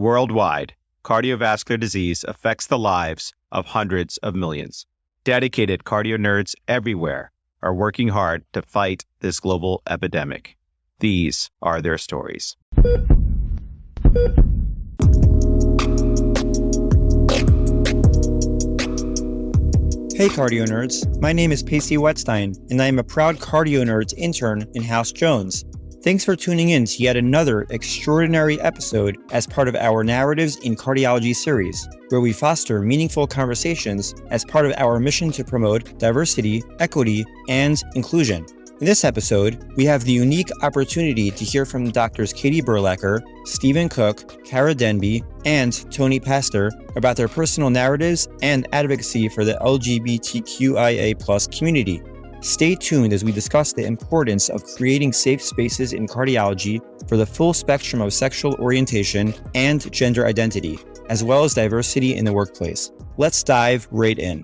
Worldwide, cardiovascular disease affects the lives of hundreds of millions. Dedicated cardio nerds everywhere are working hard to fight this global epidemic. These are their stories. Hey Cardio Nerds, my name is Pacey Wetstein, and I am a proud CardioNerds Intern in House Jones. Thanks for tuning in to yet another extraordinary episode as part of our Narratives in Cardiology series, where we foster meaningful conversations as part of our mission to promote diversity, equity, and inclusion. In this episode, we have the unique opportunity to hear from Doctors Katie Berlacher, Stephen Cook, Cara Denby, and Tony Pastor about their personal narratives and advocacy for the LGBTQIA+ community. Stay tuned as we discuss the importance of creating safe spaces in cardiology for the full spectrum of sexual orientation and gender identity, as well as diversity in the workplace. Let's dive right in.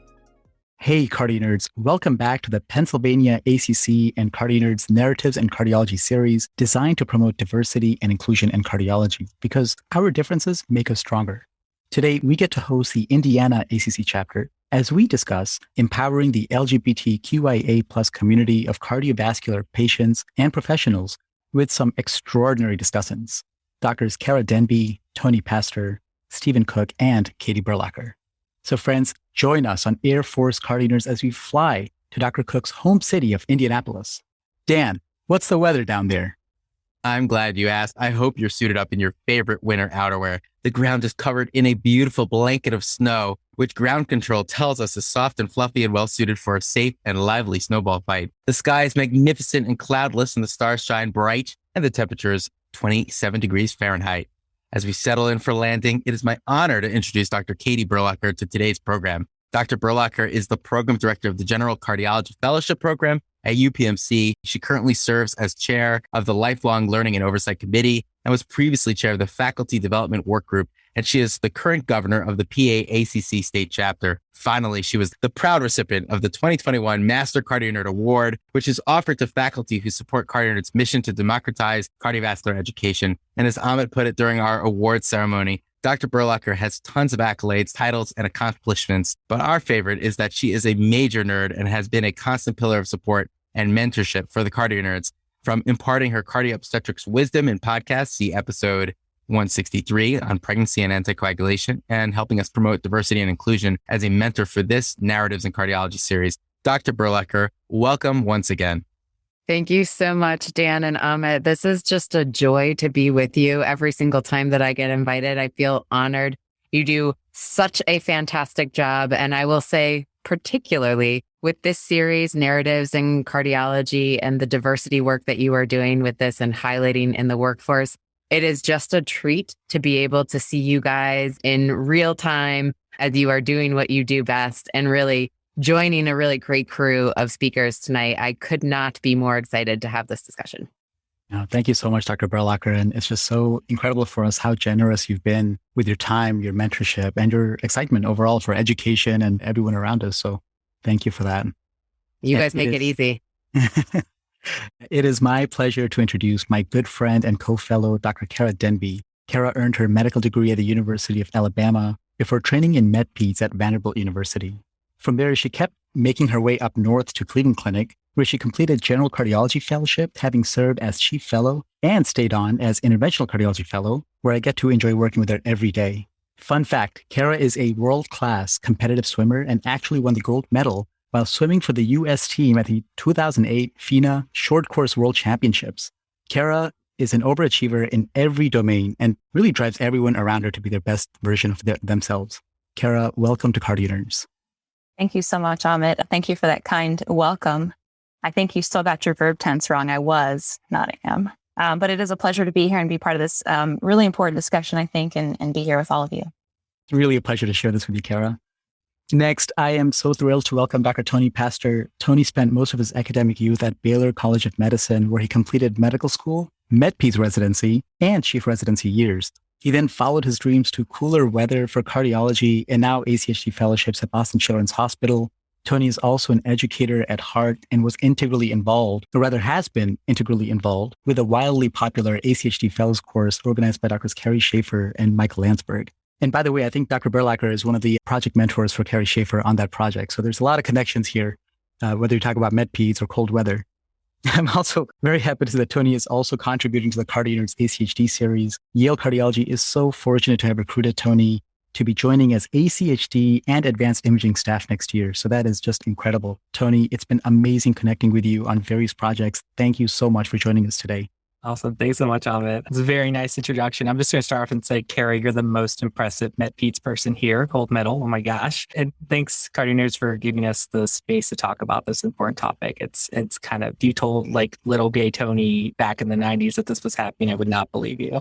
Hey, Cardio Nerds. Welcome back to the Pennsylvania ACC and CardioNerds Narratives in Cardiology series designed to promote diversity and inclusion in cardiology because our differences make us stronger. Today, we get to host the Indiana ACC Chapter as we discuss empowering the LGBTQIA+ community of cardiovascular patients and professionals with some extraordinary discussants. Doctors Cara Denby, Tony Pastor, Stephen Cook, and Katie Berlacher. So friends, join us on Air Force Cardio Nerds as we fly to Dr. Cook's home city of Indianapolis. Dan, what's the weather down there? I'm glad you asked. I hope you're suited up in your favorite winter outerwear. The ground is covered in a beautiful blanket of snow, which ground control tells us is soft and fluffy and well suited for a safe and lively snowball fight. The sky is magnificent and cloudless and the stars shine bright and the temperature is 27 degrees Fahrenheit. As we settle in for landing, it is my honor to introduce Dr. Katie Berlacher to today's program. Dr. Berlacher is the program director of the General Cardiology Fellowship Program at UPMC. She currently serves as chair of the Lifelong Learning and Oversight Committee and was previously chair of the Faculty Development Work Group, and she is the current governor of the PA ACC State Chapter. Finally, she was the proud recipient of the 2021 Master CardioNerd Award, which is offered to faculty who support CardioNerd's mission to democratize cardiovascular education. And as Amit put it during our awards ceremony, Dr. Berlacher has tons of accolades, titles, and accomplishments, but our favorite is that she is a major nerd and has been a constant pillar of support and mentorship for the cardio nerds, from imparting her cardio-obstetrics wisdom in podcasts, see episode 163 on pregnancy and anticoagulation, and helping us promote diversity and inclusion as a mentor for this Narratives in Cardiology series. Dr. Berlacher, welcome once again. Thank you so much, Dan and Amit. This is just a joy to be with you every single time that I get invited. I feel honored. You do such a fantastic job. And I will say, particularly with this series, Narratives in Cardiology, and the diversity work that you are doing with this and highlighting in the workforce, it is just a treat to be able to see you guys in real time as you are doing what you do best and really joining a really great crew of speakers tonight. I could not be more excited to have this discussion. Thank you so much, Dr. Berlacher. And it's just so incredible for us how generous you've been with your time, your mentorship, and your excitement overall for education and everyone around us. So thank you for that. You guys make it easy. It is my pleasure to introduce my good friend and co-fellow, Dr. Cara Denby. Cara earned her medical degree at the University of Alabama before training in Med-Peds at Vanderbilt University. From there, she kept making her way up north to Cleveland Clinic, where she completed General Cardiology Fellowship, having served as Chief Fellow and stayed on as Interventional Cardiology Fellow, where I get to enjoy working with her every day. Fun fact, Cara is a world-class competitive swimmer and actually won the gold medal while swimming for the U.S. team at the 2008 FINA Short Course World Championships. Cara is an overachiever in every domain and really drives everyone around her to be their best version of themselves. Cara, welcome to CardioNerds. Thank you so much, Amit. Thank you for that kind welcome. I think you still got your verb tense wrong. I was, not am. But it is a pleasure to be here and be part of this really important discussion, I think, and be here with all of you. It's really a pleasure to share this with you, Cara. Next, I am so thrilled to welcome Dr. Tony Pastor. Tony spent most of his academic youth at Baylor College of Medicine, where he completed medical school, Med-Peds residency, and chief residency years. He then followed his dreams to cooler weather for cardiology and now ACHD fellowships at Boston Children's Hospital, Tony is also an educator at heart and was integrally involved, or rather has been integrally involved, with a wildly popular ACHD Fellows course organized by Drs. Carrie Schaefer and Michael Landsberg. And by the way, I think Dr. Berlacher is one of the project mentors for Carrie Schaefer on that project. So there's a lot of connections here, whether you talk about med-peds or cold weather. I'm also very happy to see that Tony is also contributing to the CardioNerds ACHD series. Yale Cardiology is so fortunate to have recruited Tony to be joining as ACHD and advanced imaging staff next year. So that is just incredible. Tony, it's been amazing connecting with you on various projects. Thank you so much for joining us today. Awesome. Thanks so much, Amit. It's a very nice introduction. I'm just going to start off and say, Carrie, you're the most impressive Med-Peds person here, gold medal. Oh my gosh. And thanks, CardioNerds, for giving us the space to talk about this important topic. It's kind of, you told like little gay Tony back in the 90s that this was happening, I would not believe you.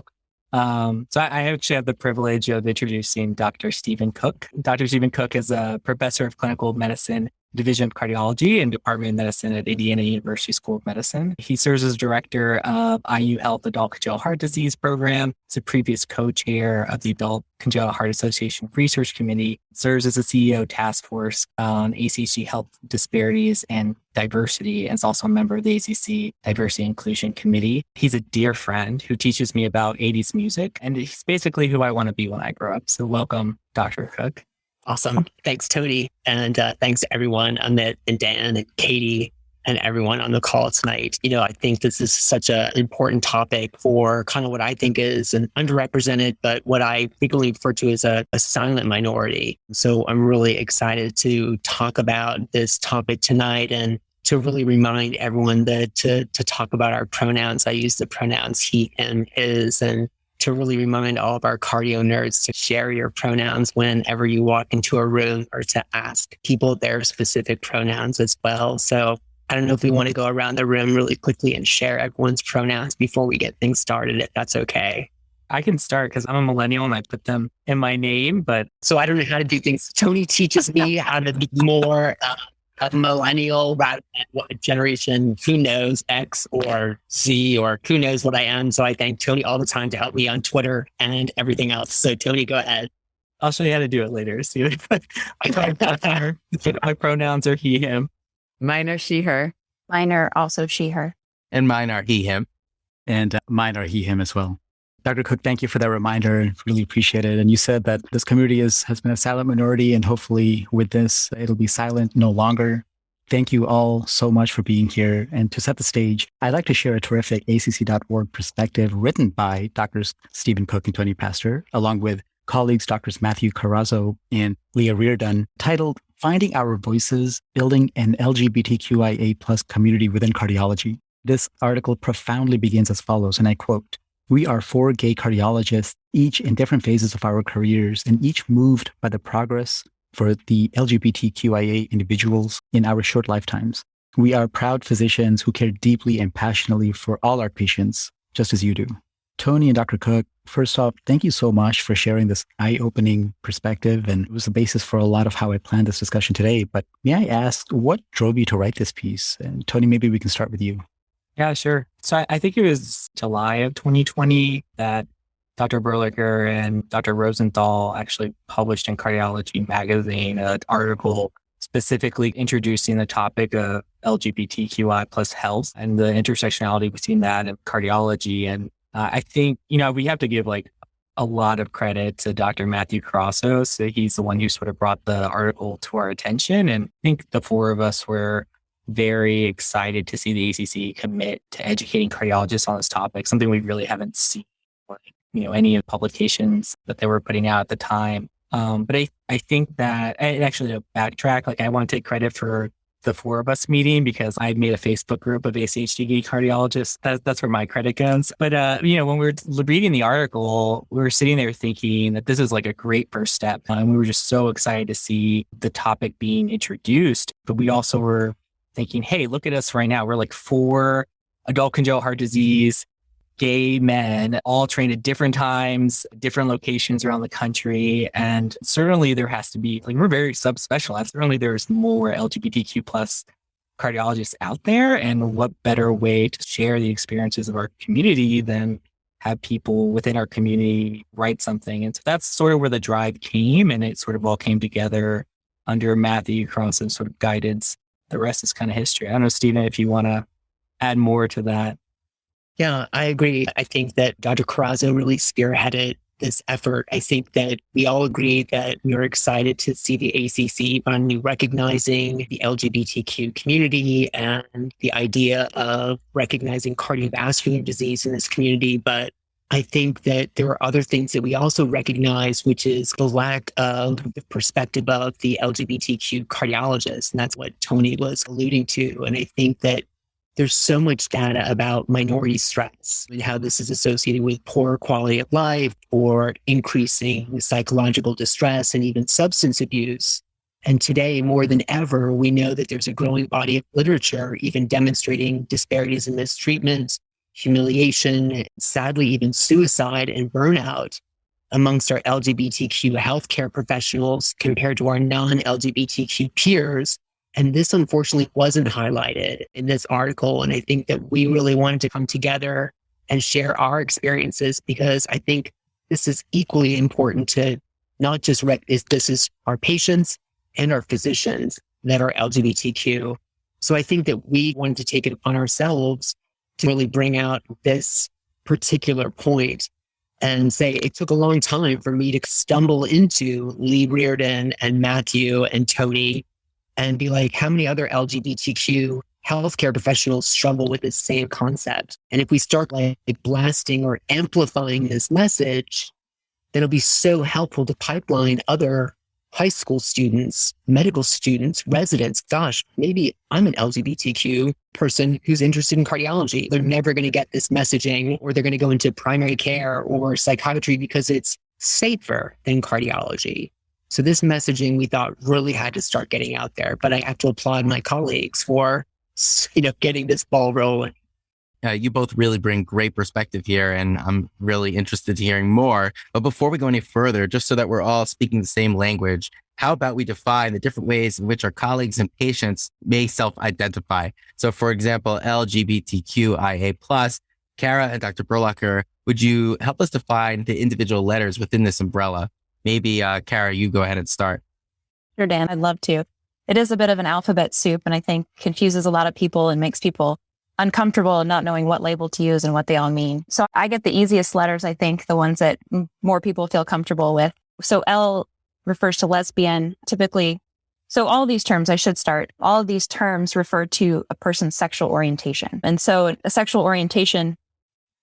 So I actually have the privilege of introducing Dr. Stephen Cook. Dr. Stephen Cook is a professor of clinical medicine, Division of Cardiology and Department of Medicine at Indiana University School of Medicine. He serves as director of IU Health Adult Congenital Heart Disease Program. He's a previous co-chair of the Adult Congenital Heart Association Research Committee, serves as a CEO task force on ACC health disparities and diversity, and is also a member of the ACC Diversity Inclusion Committee. He's a dear friend who teaches me about 80s music, and he's basically who I want to be when I grow up. So welcome, Dr. Cook. Awesome. Thanks, Tony. And thanks to everyone, Amit and Dan and Katie and everyone on the call tonight. I think this is such an important topic for kind of what I think is an underrepresented, but what I frequently refer to as a silent minority. So I'm really excited to talk about this topic tonight and to really remind everyone that to talk about our pronouns. I use the pronouns he, him, his, and to really remind all of our cardio nerds to share your pronouns whenever you walk into a room, or to ask people their specific pronouns as well. So I don't know if we want to go around the room really quickly and share everyone's pronouns before we get things started, if that's okay. I can start because I'm a millennial and I put them in my name, but so I don't know how to do things. Tony teaches me how to be more a millennial rather than what generation, who knows, X or Z, or who knows what I am. So I thank Tony all the time to help me on Twitter and everything else. So Tony, go ahead. I'll show you how to do it later. See, my pronouns are he, him. Mine are she, her. Mine are also she, her. And mine are he, him. And mine are he, him as well. Dr. Cook, thank you for that reminder. Really appreciate it. And you said that this community has been a silent minority, and hopefully with this, it'll be silent no longer. Thank you all so much for being here. And to set the stage, I'd like to share a terrific ACC.org perspective written by Drs. Stephen Cook and Tony Pastor, along with colleagues Drs. Matthew Carrazzo and Leah Reardon, titled Finding Our Voices, Building an LGBTQIA Plus Community Within Cardiology. This article profoundly begins as follows, and I quote, "We are 4 gay cardiologists, each in different phases of our careers, and each moved by the progress for the LGBTQIA individuals in our short lifetimes. We are proud physicians who care deeply and passionately for all our patients, just as you do." Tony and Dr. Cook, first off, thank you so much for sharing this eye-opening perspective, and it was the basis for a lot of how I planned this discussion today. But may I ask, what drove you to write this piece? And Tony, maybe we can start with you. Yeah, sure. So I think it was July of 2020 that Dr. Berlacher and Dr. Rosenthal actually published in Cardiology magazine an article specifically introducing the topic of LGBTQI plus health and the intersectionality between that and cardiology. And I think, we have to give like a lot of credit to Dr. Matthew Carrazzo. So he's the one who sort of brought the article to our attention. And I think the 4 of us were very excited to see the ACC commit to educating cardiologists on this topic, something we really haven't seen, any of the publications that they were putting out at the time. But I think that, and actually to backtrack, I want to take credit for the 4 of us meeting because I made a Facebook group of ACHD gay cardiologists. That's where my credit goes. But, when we were reading the article, we were sitting there thinking that this is like a great first step. And we were just so excited to see the topic being introduced. But we also were thinking, hey, look at us right now. We're like 4 adult congenital heart disease, gay men, all trained at different times, different locations around the country. And certainly there has to be, we're very subspecialized. Certainly there's more LGBTQ plus cardiologists out there. And what better way to share the experiences of our community than have people within our community write something. And so that's sort of where the drive came, and it sort of all came together under Matthew Cross's sort of guidance. The rest is kind of history. I don't know, Stephen, if you want to add more to that. Yeah, I agree. I think that Dr. Carrazzo really spearheaded this effort. I think that we all agree that we are excited to see the ACC finally recognizing the LGBTQ community and the idea of recognizing cardiovascular disease in this community. But I think that there are other things that we also recognize, which is the lack of the perspective of the LGBTQ cardiologist. And that's what Tony was alluding to. And I think that there's so much data about minority stress and how this is associated with poor quality of life or increasing psychological distress and even substance abuse. And today, more than ever, we know that there's a growing body of literature, even demonstrating disparities in mistreatment, humiliation, sadly, even suicide and burnout amongst our LGBTQ healthcare professionals compared to our non-LGBTQ peers. And this unfortunately wasn't highlighted in this article. And I think that we really wanted to come together and share our experiences, because I think this is equally important to not just this is our patients and our physicians that are LGBTQ. So I think that we wanted to take it upon ourselves to really bring out this particular point and say it took a long time for me to stumble into Lee Reardon and Matthew and Tony and be like, how many other LGBTQ healthcare professionals struggle with this same concept? And if we start like blasting or amplifying this message, then it'll be so helpful to pipeline other high school students, medical students, residents. Gosh, maybe I'm an LGBTQ person who's interested in cardiology. They're never going to get this messaging, or they're going to go into primary care or psychiatry because it's safer than cardiology. So this messaging we thought really had to start getting out there. But I have to applaud my colleagues for, getting this ball rolling. You both really bring great perspective here, and I'm really interested to hearing more. But before we go any further, just so that we're all speaking the same language, how about we define the different ways in which our colleagues and patients may self-identify? So for example, LGBTQIA+, Kara and Dr. Berlacher, would you help us define the individual letters within this umbrella? Maybe, Kara, you go ahead and start. Sure, Dan, I'd love to. It is a bit of an alphabet soup, and I think confuses a lot of people and makes people uncomfortable and not knowing what label to use and what they all mean. So I get the easiest letters, I think, the ones that more people feel comfortable with. So L refers to lesbian, typically. So all of these terms, all of these terms refer to a person's sexual orientation. And so a sexual orientation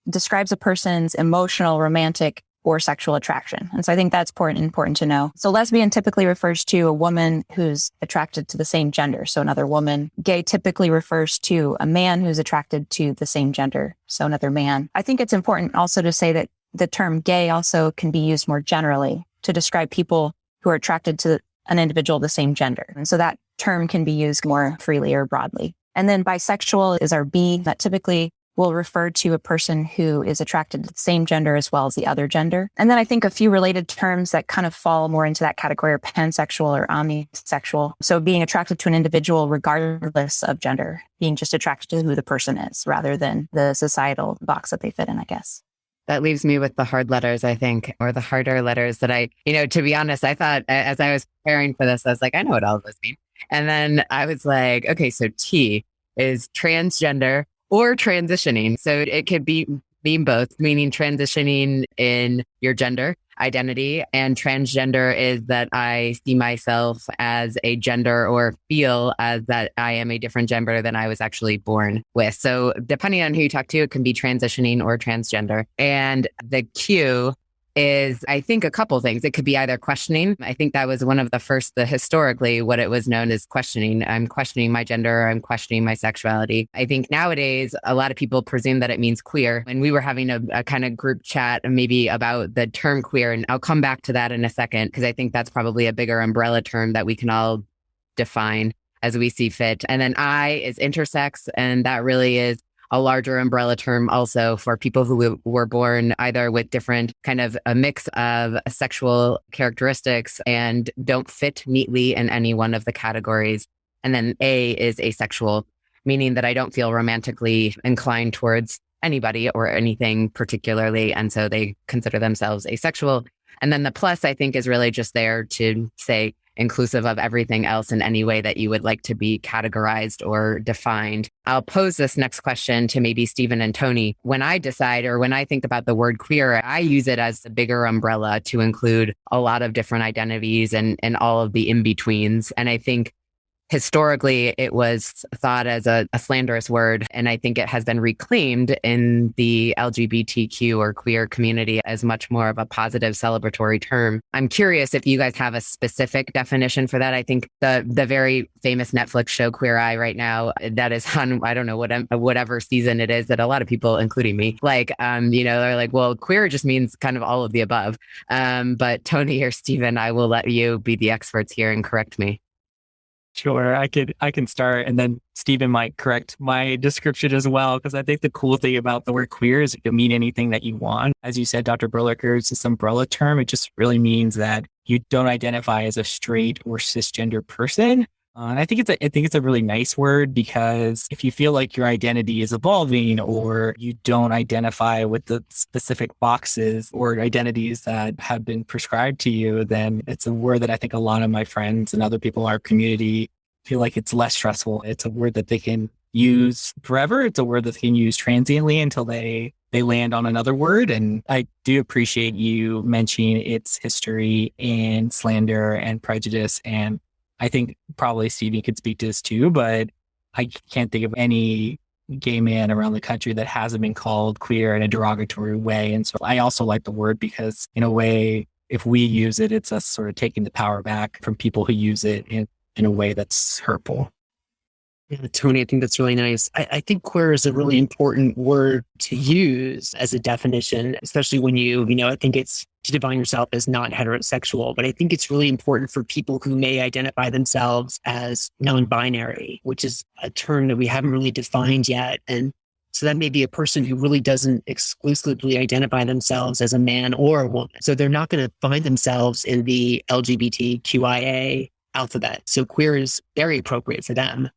describes a person's emotional, romantic, or sexual attraction. And so I think that's important to know. So lesbian typically refers to a woman who's attracted to the same gender, so another woman. Gay typically refers to a man who's attracted to the same gender, so another man. I think it's important also to say that the term gay also can be used more generally to describe people who are attracted to an individual of the same gender. And so that term can be used more freely or broadly. And then bisexual is our B, that typically will refer to a person who is attracted to the same gender as well as the other gender. And then I think a few related terms that kind of fall more into that category are pansexual or omnisexual. So being attracted to an individual regardless of gender, being just attracted to who the person is rather than the societal box that they fit in, I guess. That leaves me with the hard letters, I think, or the harder letters that to be honest, I thought as I was preparing for this, I was like, I know what all of this mean. And then I was like, okay, so T is transgender or transitioning. So it could mean both, meaning transitioning in your gender identity, and transgender is that I see myself as a gender or feel as that I am a different gender than I was actually born with. So depending on who you talk to, it can be transitioning or transgender. And the Q is, I think, a couple things. It could be either questioning. I think that was one of the first, historically, what it was known as questioning. I'm questioning my gender. I'm questioning my sexuality. I think nowadays, a lot of people presume that it means queer. And we were having a kind of group chat maybe about the term queer. And I'll come back to that in a second, because I think that's probably a bigger umbrella term that we can all define as we see fit. And then I is intersex. And that really is a larger umbrella term also for people who were born either with different kind of a mix of sexual characteristics and don't fit neatly in any one of the categories. And then A is asexual, meaning that I don't feel romantically inclined towards anybody or anything particularly. And so they consider themselves asexual. And then the plus, I think, is really just there to say, inclusive of everything else in any way that you would like to be categorized or defined. I'll pose this next question to maybe Stephen and Tony. When I decide, or when I think about the word queer, I use it as a bigger umbrella to include a lot of different identities and all of the in-betweens. And I think historically, it was thought as a slanderous word, and I think it has been reclaimed in the LGBTQ or queer community as much more of a positive celebratory term. I'm curious if you guys have a specific definition for that. I think the very famous Netflix show Queer Eye right now, that is on, I don't know, whatever season it is, that a lot of people, including me, they're like, well, queer just means kind of all of the above. But Tony or Stephen, I will let you be the experts here and correct me. Sure, I can start, and then Stephen might correct my description as well, because I think the cool thing about the word queer is it can mean anything that you want. As you said, Dr. Berlacher, it's this umbrella term. It just really means that you don't identify as a straight or cisgender person. And I think it's a really nice word, because if you feel like your identity is evolving, or you don't identify with the specific boxes or identities that have been prescribed to you, then it's a word that I think a lot of my friends and other people in our community feel like it's less stressful. It's a word that they can use forever. It's a word that they can use transiently until they land on another word. And I do appreciate you mentioning its history and slander and prejudice. And I think probably Stevie could speak to this too, but I can't think of any gay man around the country that hasn't been called queer in a derogatory way. And so I also like the word, because in a way, if we use it, it's us sort of taking the power back from people who use it in a way that's hurtful. Yeah, Tony, I think that's really nice. I think queer is a really important word to use as a definition, especially when I think it's to define yourself as not heterosexual. But I think it's really important for people who may identify themselves as non-binary, which is a term that we haven't really defined yet. And so that may be a person who really doesn't exclusively identify themselves as a man or a woman. So they're not going to find themselves in the LGBTQIA alphabet. So queer is very appropriate for them.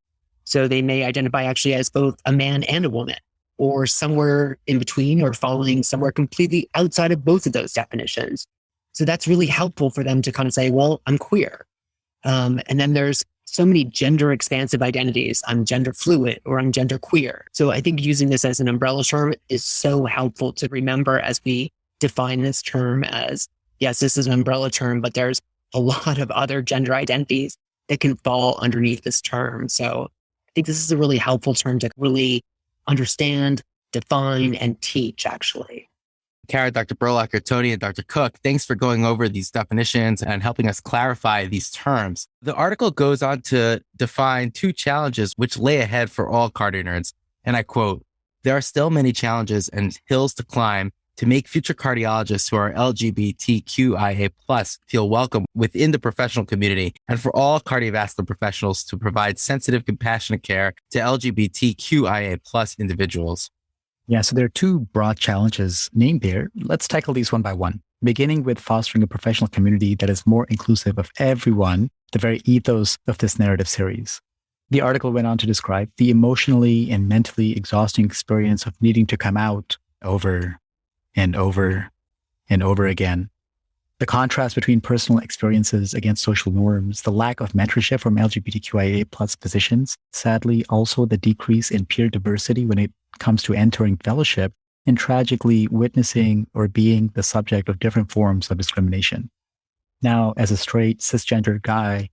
So they may identify actually as both a man and a woman, or somewhere in between, or falling somewhere completely outside of both of those definitions. So that's really helpful for them to kind of say, well, I'm queer. And then there's so many gender expansive identities. I'm gender fluid, or I'm gender queer. So I think using this as an umbrella term is so helpful to remember as we define this term as, yes, this is an umbrella term, but there's a lot of other gender identities that can fall underneath this term. So I think this is a really helpful term to really understand, define, and teach, actually. Kara, Dr. Berlacher, Tony, and Dr. Cook, thanks for going over these definitions and helping us clarify these terms. The article goes on to define 2 challenges which lay ahead for all cardio nerds. And I quote, "There are still many challenges and hills to climb to make future cardiologists who are LGBTQIA+ feel welcome within the professional community, and for all cardiovascular professionals to provide sensitive, compassionate care to LGBTQIA+ individuals." Yeah, so there are 2 broad challenges named there. Let's tackle these one by one, beginning with fostering a professional community that is more inclusive of everyone, the very ethos of this narrative series. The article went on to describe the emotionally and mentally exhausting experience of needing to come out over and over and over again. The contrast between personal experiences against social norms, the lack of mentorship from LGBTQIA+ physicians, sadly also the decrease in peer diversity when it comes to entering fellowship, and tragically witnessing or being the subject of different forms of discrimination. Now, as a straight cisgender guy,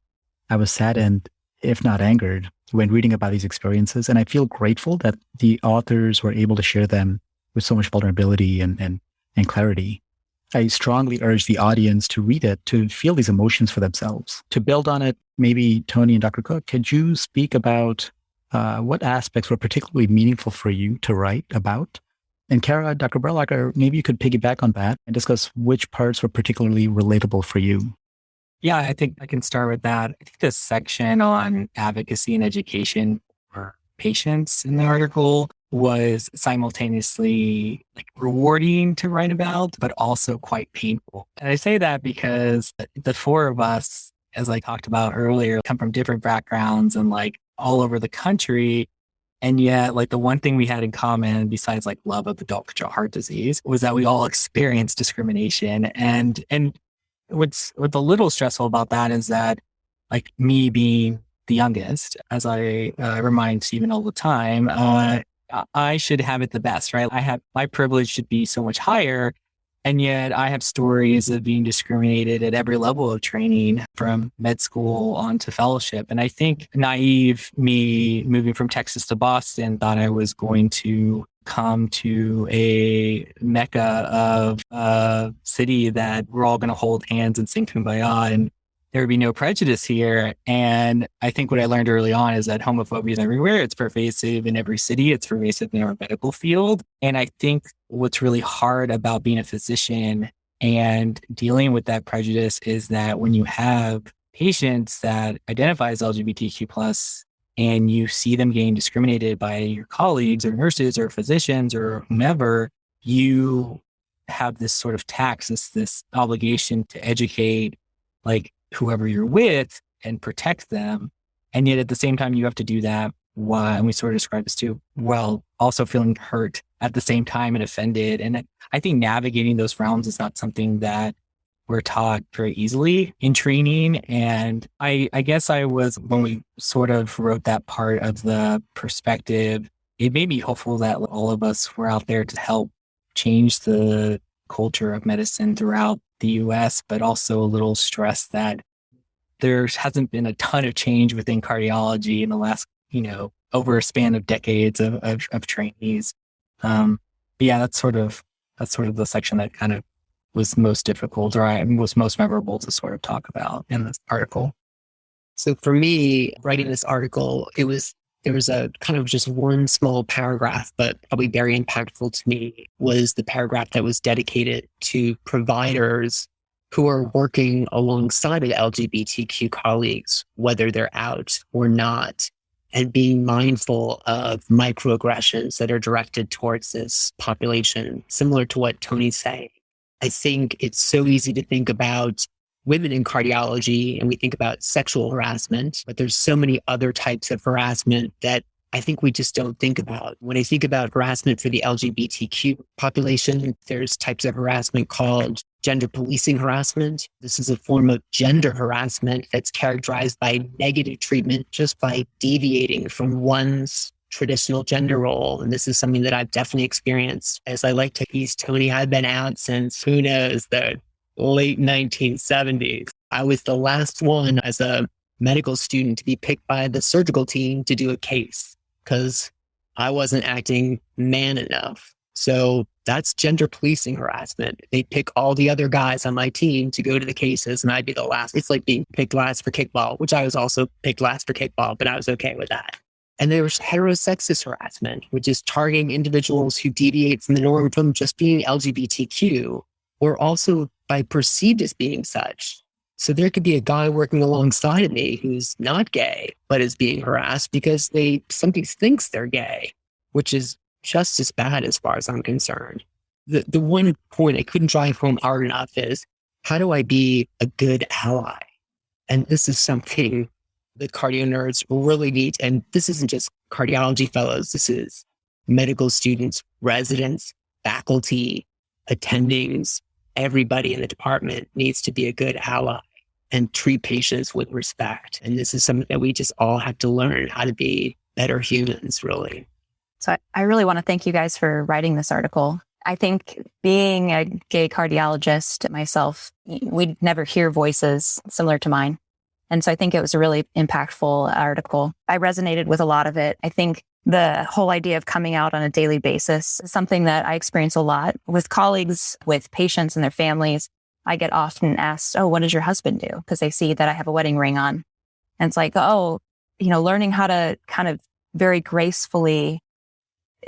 I was saddened, if not angered, when reading about these experiences, and I feel grateful that the authors were able to share them with so much vulnerability and clarity. I strongly urge the audience to read it, to feel these emotions for themselves. To build on it, maybe Tony and Dr. Cook, could you speak about what aspects were particularly meaningful for you to write about? And Kara, Dr. Berlacher, maybe you could piggyback on that and discuss which parts were particularly relatable for you. Yeah, I think I can start with that. I think the section on advocacy and education for patients in the article was simultaneously rewarding to write about, but also quite painful. And I say that because the 4 of us, as I talked about earlier, come from different backgrounds and all over the country. And yet the one thing we had in common, besides love of adult congenital heart disease, was that we all experienced discrimination. And what's a little stressful about that is that like me being the youngest, as I remind Stephen all the time, I should have it the best, right? My privilege should be so much higher. And yet I have stories of being discriminated at every level of training, from med school on to fellowship. And I think naive me, moving from Texas to Boston, thought I was going to come to a mecca of a city that we're all going to hold hands and sing Kumbaya, and there would be no prejudice here. And I think what I learned early on is that homophobia is everywhere. It's pervasive in every city. It's pervasive in our medical field. And I think what's really hard about being a physician and dealing with that prejudice is that when you have patients that identify as LGBTQ+, and you see them getting discriminated by your colleagues or nurses or physicians or whomever, you have this sort of tax, this obligation to educate, like, whoever you're with and protect them. And yet at the same time, you have to do that while, and we sort of describe this too, while also feeling hurt at the same time and offended. And I think navigating those realms is not something that we're taught very easily in training. And I guess when we sort of wrote that part of the perspective, it made me hopeful that all of us were out there to help change the culture of medicine throughout the US, but also a little stress that there hasn't been a ton of change within cardiology in the last, over a span of decades of trainees. But yeah, that's sort of the section that kind of was most difficult, or was most memorable to sort of talk about in this article. So for me, writing this article, there was a kind of just one small paragraph, but probably very impactful to me, was the paragraph that was dedicated to providers who are working alongside of LGBTQ colleagues, whether they're out or not, and being mindful of microaggressions that are directed towards this population, similar to what Tony's saying. I think it's so easy to think about women in cardiology and we think about sexual harassment, but there's so many other types of harassment that I think we just don't think about. When I think about harassment for the LGBTQ population, there's types of harassment called gender policing harassment. This is a form of gender harassment that's characterized by negative treatment just by deviating from one's traditional gender role. And this is something that I've definitely experienced. As I like to tease Tony, I've been out since, who knows, the late 1970s. I was the last one as a medical student to be picked by the surgical team to do a case because I wasn't acting man enough. So that's gender policing harassment. They pick all the other guys on my team to go to the cases and I'd be the last. It's like being picked last for kickball, which I was also picked last for kickball, but I was okay with that. And there's heterosexist harassment, which is targeting individuals who deviate from the norm from just being LGBTQ or also by perceived as being such. So there could be a guy working alongside of me who's not gay, but is being harassed because somebody thinks they're gay, which is just as bad as far as I'm concerned. The one point I couldn't drive home hard enough is, how do I be a good ally? And this is something that CardioNerds really need. And this isn't just cardiology fellows. This is medical students, residents, faculty, attendings. Everybody in the department needs to be a good ally and treat patients with respect. And this is something that we just all have to learn how to be better humans, really. So I really want to thank you guys for writing this article. I think being a gay cardiologist myself, we'd never hear voices similar to mine. And so I think it was a really impactful article. I resonated with a lot of it. I think the whole idea of coming out on a daily basis is something that I experience a lot with colleagues, with patients and their families. I get often asked, oh, what does your husband do? Because they see that I have a wedding ring on. And it's like, oh, learning how to kind of very gracefully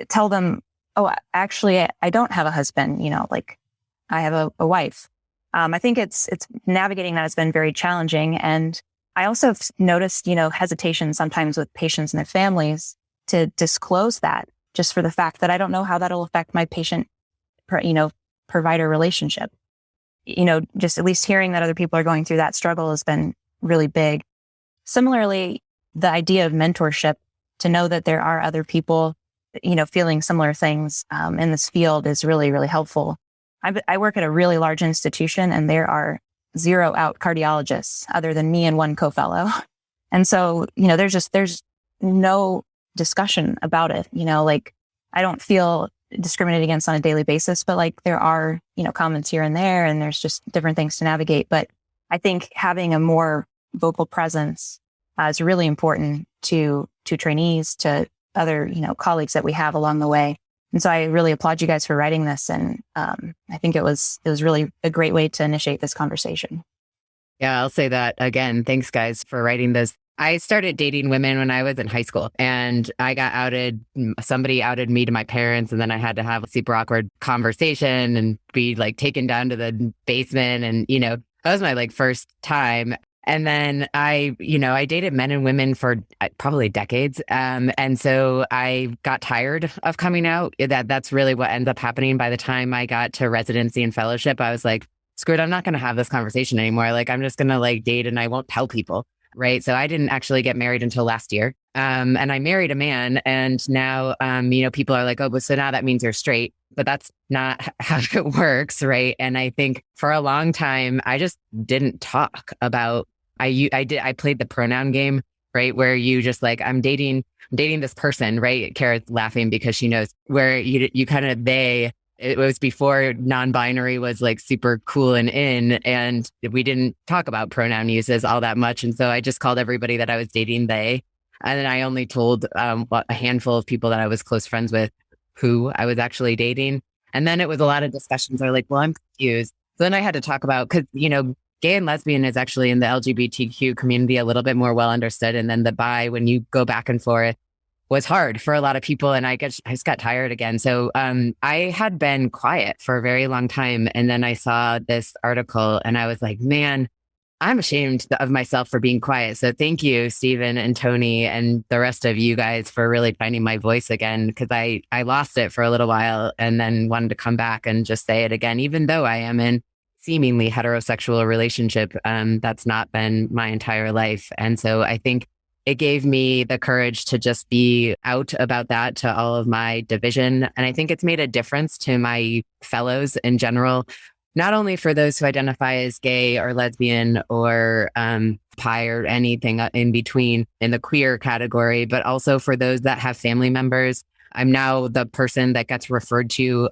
tell them, oh, actually, I don't have a husband, like I have a wife. I think it's navigating that has been very challenging. And I also have noticed, hesitation sometimes with patients and their families to disclose that, just for the fact that I don't know how that'll affect my patient, provider relationship. Just at least hearing that other people are going through that struggle has been really big. Similarly, the idea of mentorship, to know that there are other people, feeling similar things in this field is really, really helpful. I work at a really large institution, and there are zero out cardiologists other than me and one co-fellow. And so, there's no discussion about it. Like, I don't feel discriminated against on a daily basis, but like there are, comments here and there, and there's just different things to navigate. But I think having a more vocal presence is really important to trainees, to other, colleagues that we have along the way. And so I really applaud you guys for writing this. And I think it was really a great way to initiate this conversation. Yeah, I'll say that again. Thanks, guys, for writing this. I started dating women when I was in high school, and I got outed. Somebody outed me to my parents, and then I had to have a super awkward conversation and be like taken down to the basement. And, that was my like first time. And then I dated men and women for probably decades. And so I got tired of coming out. That's really what ends up happening. By the time I got to residency and fellowship, I was like, screw it, I'm not going to have this conversation anymore. Like, I'm just going to like date and I won't tell people. Right. So I didn't actually get married until last year. And I married a man. And now, people are like, oh, so now that means you're straight. But that's not how it works. Right. And I think for a long time, I just didn't talk about, I played the pronoun game, right? Where you just like, I'm dating this person, right? Kara's laughing because she knows where you kind of, it was before non-binary was like super cool and in, and we didn't talk about pronoun uses all that much. And so I just called everybody that I was dating they. And then I only told a handful of people that I was close friends with who I was actually dating. And then it was a lot of discussions. They're like, well, I'm confused. So then I had to talk about, because, gay and lesbian is actually in the LGBTQ community a little bit more well understood. And then the bi, when you go back and forth, was hard for a lot of people. And I just got tired again. So I had been quiet for a very long time. And then I saw this article and I was like, man, I'm ashamed of myself for being quiet. So thank you, Stephen and Tony and the rest of you guys for really finding my voice again, because I lost it for a little while and then wanted to come back and just say it again, even though I am in seemingly heterosexual relationship. That's not been my entire life. And so I think it gave me the courage to just be out about that to all of my division. And I think it's made a difference to my fellows in general, not only for those who identify as gay or lesbian or bi or anything in between in the queer category, but also for those that have family members. I'm now the person that gets referred to,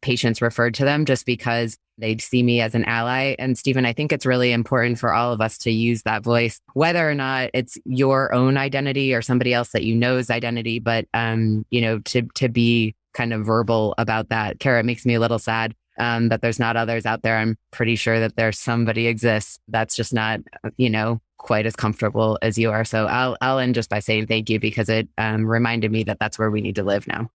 patients referred to them just because they see me as an ally. And Stephen, I think it's really important for all of us to use that voice, whether or not it's your own identity or somebody else that you know's identity, but, to be kind of verbal about that. Kara, it makes me a little sad that there's not others out there. I'm pretty sure that there's somebody exists that's just not, quite as comfortable as you are. So I'll end just by saying thank you, because it reminded me that that's where we need to live now.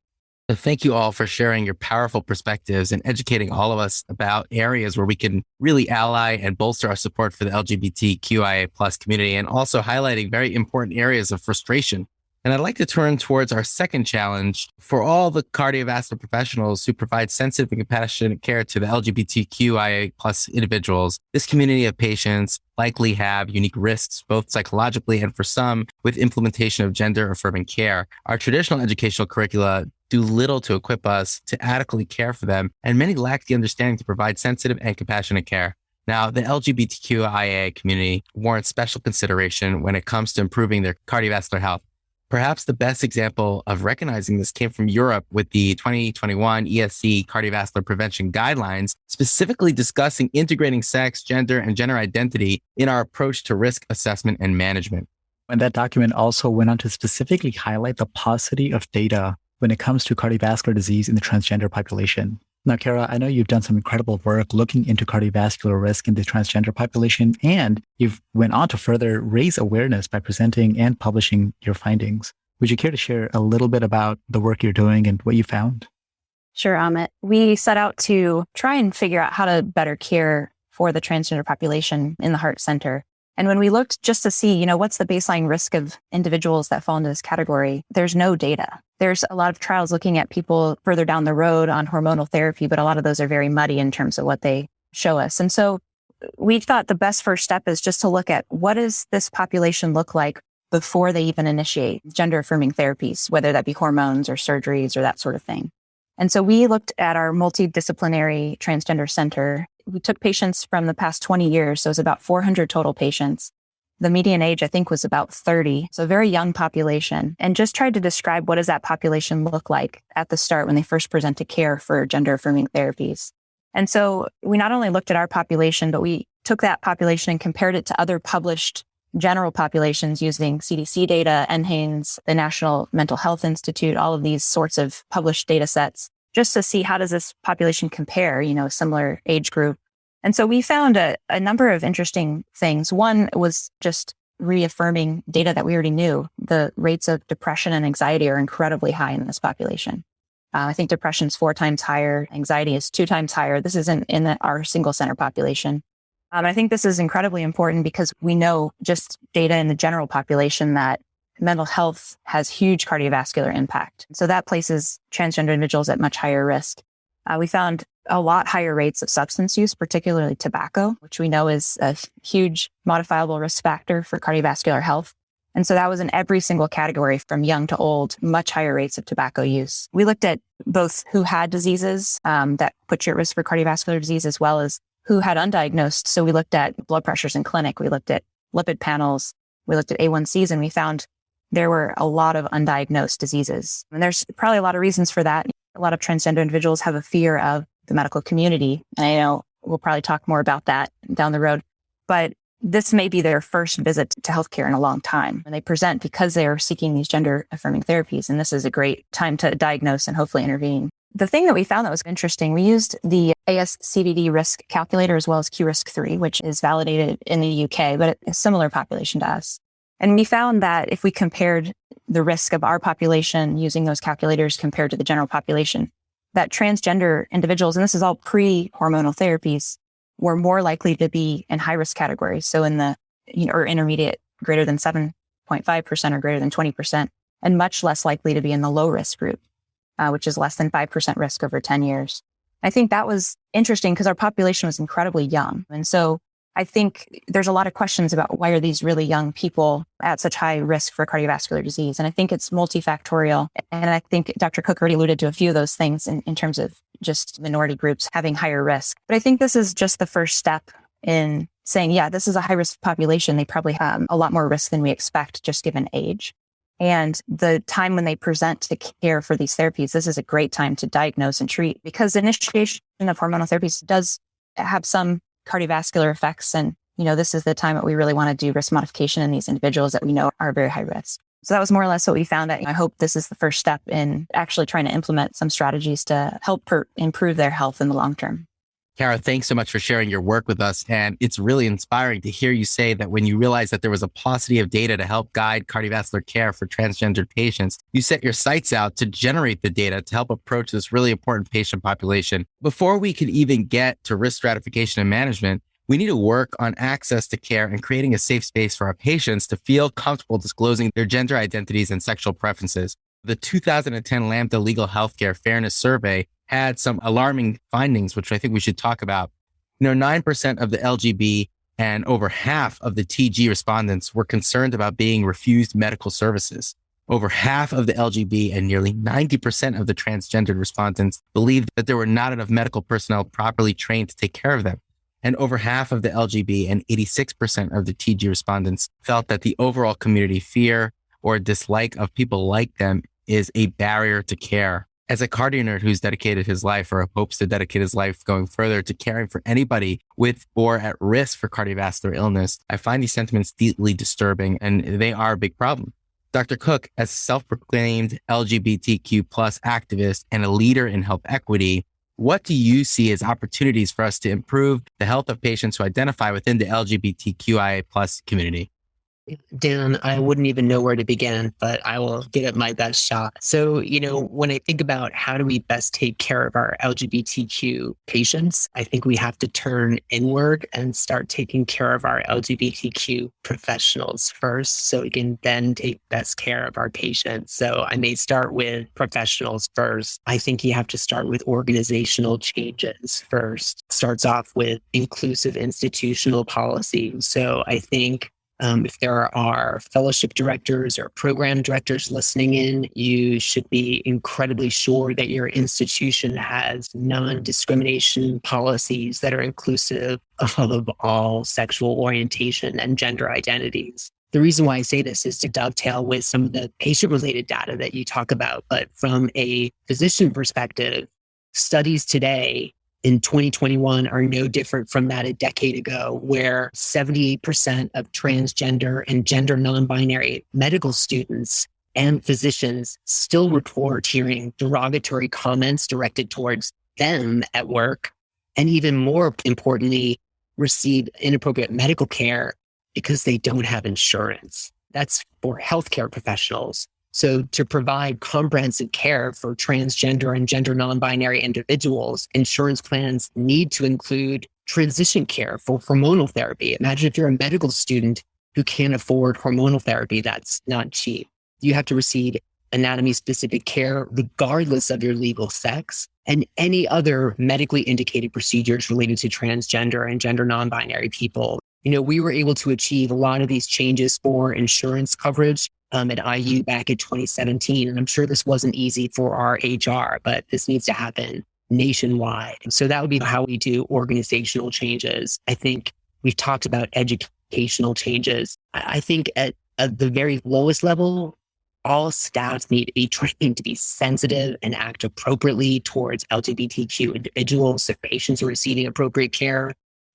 So thank you all for sharing your powerful perspectives and educating all of us about areas where we can really ally and bolster our support for the LGBTQIA plus community, and also highlighting very important areas of frustration. And I'd like to turn towards our second challenge for all the cardiovascular professionals who provide sensitive and compassionate care to the LGBTQIA plus individuals. This community of patients likely have unique risks, both psychologically and for some with implementation of gender affirming care. Our traditional educational curricula do little to equip us to adequately care for them, and many lack the understanding to provide sensitive and compassionate care. Now, the LGBTQIA community warrants special consideration when it comes to improving their cardiovascular health. Perhaps the best example of recognizing this came from Europe with the 2021 ESC Cardiovascular Prevention Guidelines, specifically discussing integrating sex, gender, and gender identity in our approach to risk assessment and management. And that document also went on to specifically highlight the paucity of data when it comes to cardiovascular disease in the transgender population. Now, Kara, I know you've done some incredible work looking into cardiovascular risk in the transgender population, and you've went on to further raise awareness by presenting and publishing your findings. Would you care to share a little bit about the work you're doing and what you found? Sure, Amit. We set out to try and figure out how to better care for the transgender population in the heart center. And when we looked just to see, what's the baseline risk of individuals that fall into this category, there's no data. There's a lot of trials looking at people further down the road on hormonal therapy, but a lot of those are very muddy in terms of what they show us. And so we thought the best first step is just to look at what does this population look like before they even initiate gender affirming therapies, whether that be hormones or surgeries or that sort of thing. And so we looked at our multidisciplinary transgender center we took patients from the past 20 years. So it was about 400 total patients. The median age, I think, was about 30. So a very young population, and just tried to describe what does that population look like at the start when they first present to care for gender affirming therapies. And so we not only looked at our population, but we took that population and compared it to other published general populations using CDC data, NHANES, the National Mental Health Institute, all of these sorts of published data sets, just to see how does this population compare, similar age group. And so we found a number of interesting things. One was just reaffirming data that we already knew. The rates of depression and anxiety are incredibly high in this population. I think depression is 4 times higher. Anxiety is 2 times higher. This isn't in our single center population. I think this is incredibly important because we know just data in the general population that mental health has huge cardiovascular impact. So that places transgender individuals at much higher risk. We found a lot higher rates of substance use, particularly tobacco, which we know is a huge modifiable risk factor for cardiovascular health. And so that was in every single category from young to old, much higher rates of tobacco use. We looked at both who had diseases that put you at risk for cardiovascular disease, as well as who had undiagnosed. So we looked at blood pressures in clinic. We looked at lipid panels. We looked at A1Cs, and we found there were a lot of undiagnosed diseases. And there's probably a lot of reasons for that. A lot of transgender individuals have a fear of the medical community. And I know we'll probably talk more about that down the road, but this may be their first visit to healthcare in a long time. And they present because they are seeking these gender affirming therapies. And this is a great time to diagnose and hopefully intervene. The thing that we found that was interesting, we used the ASCVD risk calculator as well as QRisk-3, which is validated in the UK, but it's a similar population to us. And we found that if we compared the risk of our population using those calculators compared to the general population, that transgender individuals, and this is all pre-hormonal therapies, were more likely to be in high-risk categories. So in the, or intermediate, greater than 7.5% or greater than 20%, and much less likely to be in the low-risk group, which is less than 5% risk over 10 years. I think that was interesting because our population was incredibly young. And so I think there's a lot of questions about why are these really young people at such high risk for cardiovascular disease? And I think it's multifactorial. And I think Dr. Cook already alluded to a few of those things in terms of just minority groups having higher risk. But I think this is just the first step in saying, yeah, this is a high risk population. They probably have a lot more risk than we expect just given age. And the time when they present to care for these therapies, this is a great time to diagnose and treat because the initiation of hormonal therapies does have some cardiovascular effects. And, this is the time that we really want to do risk modification in these individuals that we know are very high risk. So that was more or less what we found. I hope this is the first step in actually trying to implement some strategies to help improve their health in the long term. Cara, thanks so much for sharing your work with us. And it's really inspiring to hear you say that when you realized that there was a paucity of data to help guide cardiovascular care for transgender patients, you set your sights out to generate the data to help approach this really important patient population. Before we could even get to risk stratification and management, we need to work on access to care and creating a safe space for our patients to feel comfortable disclosing their gender identities and sexual preferences. The 2010 Lambda Legal Healthcare Fairness Survey had some alarming findings, which I think we should talk about. 9% of the LGB and over half of the TG respondents were concerned about being refused medical services. Over half of the LGB and nearly 90% of the transgendered respondents believed that there were not enough medical personnel properly trained to take care of them. And over half of the LGB and 86% of the TG respondents felt that the overall community fear or dislike of people like them is a barrier to care. As a cardio nerd who's dedicated his life or hopes to dedicate his life going further to caring for anybody with or at risk for cardiovascular illness, I find these sentiments deeply disturbing and they are a big problem. Dr. Cook, as a self-proclaimed LGBTQ+ activist and a leader in health equity, what do you see as opportunities for us to improve the health of patients who identify within the LGBTQIA+ community? Dan, I wouldn't even know where to begin, but I will give it my best shot. So, when I think about how do we best take care of our LGBTQ patients, I think we have to turn inward and start taking care of our LGBTQ professionals first so we can then take best care of our patients. So I may start with professionals first. I think you have to start with organizational changes first. Starts off with inclusive institutional policy. So I think If there are fellowship directors or program directors listening in, you should be incredibly sure that your institution has non-discrimination policies that are inclusive of all sexual orientation and gender identities. The reason why I say this is to dovetail with some of the patient-related data that you talk about. But from a physician perspective, studies today in 2021 are no different from that a decade ago, where 78% of transgender and gender non-binary medical students and physicians still report hearing derogatory comments directed towards them at work, and even more importantly, receive inappropriate medical care because they don't have insurance. That's for healthcare professionals. So to provide comprehensive care for transgender and gender non-binary individuals, insurance plans need to include transition care for hormonal therapy. Imagine if you're a medical student who can't afford hormonal therapy, that's not cheap. You have to receive anatomy-specific care regardless of your legal sex, and any other medically indicated procedures related to transgender and gender non-binary people. We were able to achieve a lot of these changes for insurance coverage at IU back in 2017. And I'm sure this wasn't easy for our HR, but this needs to happen nationwide. So that would be how we do organizational changes. I think we've talked about educational changes. I think at the very lowest level, all staff need to be trained to be sensitive and act appropriately towards LGBTQ individuals if patients are receiving appropriate care.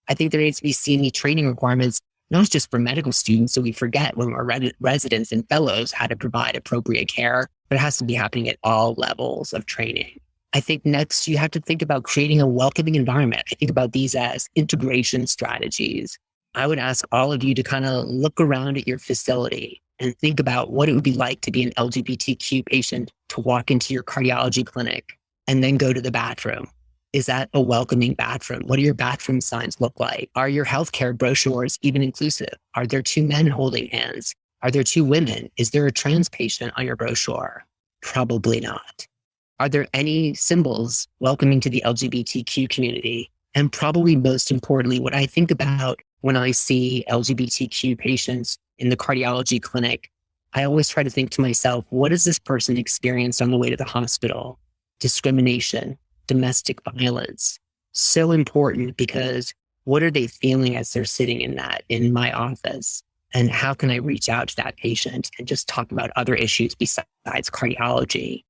I think there needs to be CME training requirements, not just for medical students, so we forget when we're residents and fellows how to provide appropriate care, but it has to be happening at all levels of training. I think next you have to think about creating a welcoming environment. I think about these as integration strategies. I would ask all of you to kind of look around at your facility and think about what it would be like to be an LGBTQ patient, to walk into your cardiology clinic and then go to the bathroom. Is that a welcoming bathroom? What do your bathroom signs look like? Are your healthcare brochures even inclusive? Are there 2 men holding hands? Are there 2 women? Is there a trans patient on your brochure? Probably not. Are there any symbols welcoming to the LGBTQ community? And probably most importantly, what I think about when I see LGBTQ patients in the cardiology clinic, I always try to think to myself, what has this person experienced on the way to the hospital? Discrimination, domestic violence. So important, because what are they feeling as they're sitting in my office? And how can I reach out to that patient and just talk about other issues besides cardiology?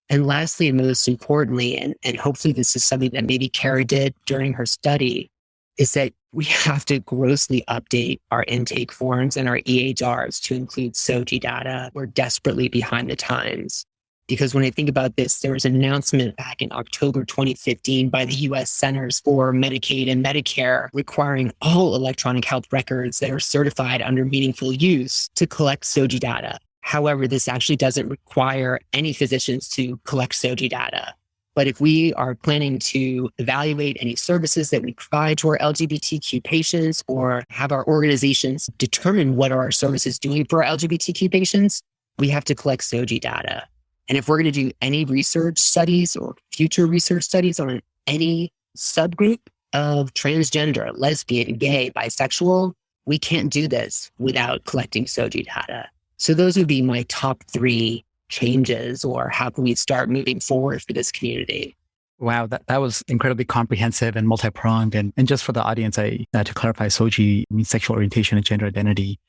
And lastly, and most importantly, and hopefully this is something that maybe Kara did during her study, is that we have to grossly update our intake forms and our EHRs to include SOGI data. We're desperately behind the times. Because when I think about this, there was an announcement back in October 2015 by the U.S. Centers for Medicaid and Medicare requiring all electronic health records that are certified under meaningful use to collect SOGI data. However, this actually doesn't require any physicians to collect SOGI data. But if we are planning to evaluate any services that we provide to our LGBTQ patients, or have our organizations determine what are our services doing for our LGBTQ patients, we have to collect SOGI data. And if we're going to do any research studies or future research studies on any subgroup of transgender, lesbian, gay, bisexual, we can't do this without collecting SOGI data. So those would be my top 3 changes, or how can we start moving forward for this community? Wow, that was incredibly comprehensive and multi-pronged. And just for the audience, to clarify, SOGI means sexual orientation and gender identity.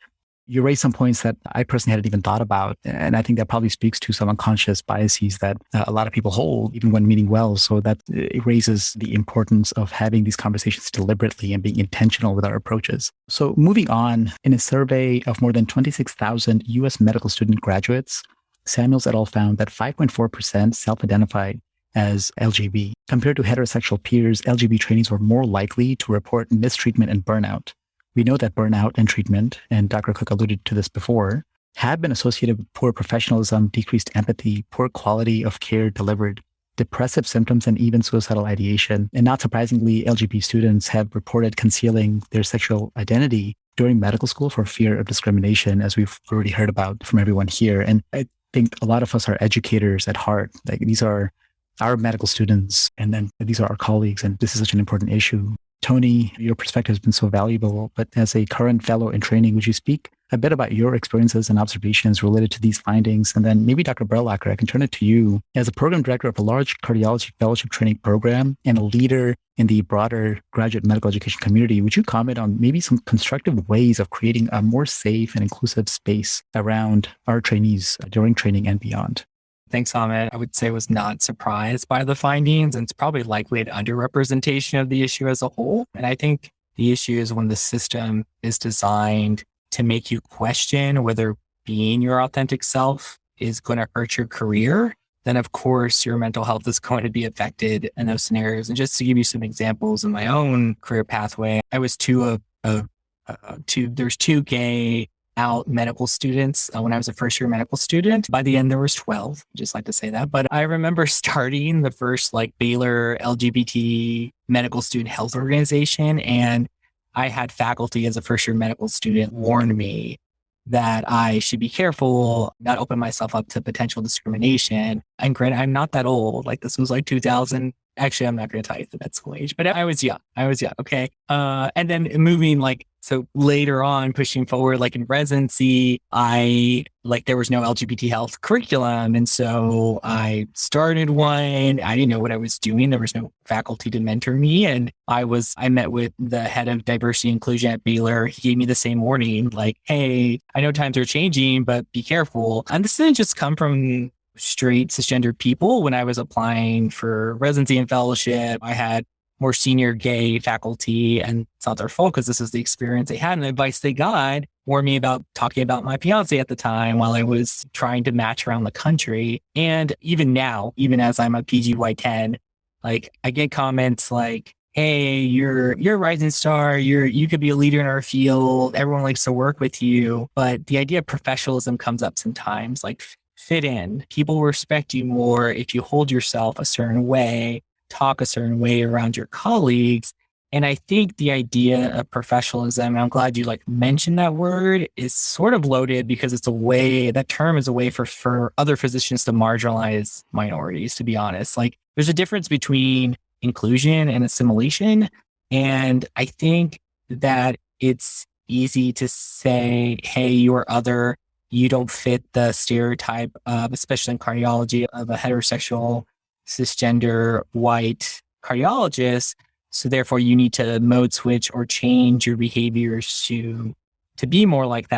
You raised some points that I personally hadn't even thought about. And I think that probably speaks to some unconscious biases that a lot of people hold, even when meaning well. So that it raises the importance of having these conversations deliberately and being intentional with our approaches. So moving on, in a survey of more than 26,000 U.S. medical student graduates, Samuels et al. Found that 5.4% self-identified as LGB. Compared to heterosexual peers, LGB trainees were more likely to report mistreatment and burnout. We know that burnout and treatment, and Dr. Cook alluded to this before, have been associated with poor professionalism, decreased empathy, poor quality of care delivered, depressive symptoms, and even suicidal ideation. And not surprisingly, LGBT students have reported concealing their sexual identity during medical school for fear of discrimination, as we've already heard about from everyone here. And I think a lot of us are educators at heart. Like, these are our medical students, and then these are our colleagues, and this is such an important issue. Tony, your perspective has been so valuable, but as a current fellow in training, would you speak a bit about your experiences and observations related to these findings? And then maybe Dr. Berlacher, I can turn it to you. As a program director of a large cardiology fellowship training program and a leader in the broader graduate medical education community, would you comment on maybe some constructive ways of creating a more safe and inclusive space around our trainees during training and beyond? Thanks, Amit. I would say was not surprised by the findings, and it's probably likely an underrepresentation of the issue as a whole. And I think the issue is when the system is designed to make you question whether being your authentic self is going to hurt your career, then of course your mental health is going to be affected in those scenarios. And just to give you some examples in my own career pathway, I was there's two gay out medical students when I was a first year medical student. By the end, there was 12. I just like to say that. But I remember starting the first Baylor LGBT medical student health organization. And I had faculty as a first year medical student warn me that I should be careful, not open myself up to potential discrimination. And granted, I'm not that old. This was 2000. Actually, I'm not going to tell you the med school age, but I was young. Okay. And then moving so later on, pushing forward, in residency, there was no LGBT health curriculum. And so I started one. I didn't know what I was doing. There was no faculty to mentor me. And I met with the head of diversity inclusion at Baylor. He gave me the same warning, hey, I know times are changing, but be careful. And this didn't just come from straight cisgender people. When I was applying for residency and fellowship, I had more senior gay faculty, and it's not their fault because this is the experience they had and the advice they got, warned me about talking about my fiance at the time while I was trying to match around the country. And even now, even as I'm a PGY10, I get comments hey, you're a rising star. You could be a leader in our field. Everyone likes to work with you. But the idea of professionalism comes up sometimes, fit in. People respect you more if you hold yourself a certain way, talk a certain way around your colleagues. And I think the idea of professionalism, I'm glad you mentioned that word, is sort of loaded because that term is a way for other physicians to marginalize minorities, to be honest. There's a difference between inclusion and assimilation. And I think that it's easy to say, hey, you're other, you don't fit the stereotype of, especially in cardiology, of a heterosexual, cisgender, white cardiologist. So therefore you need to mode switch or change your behaviors to be more like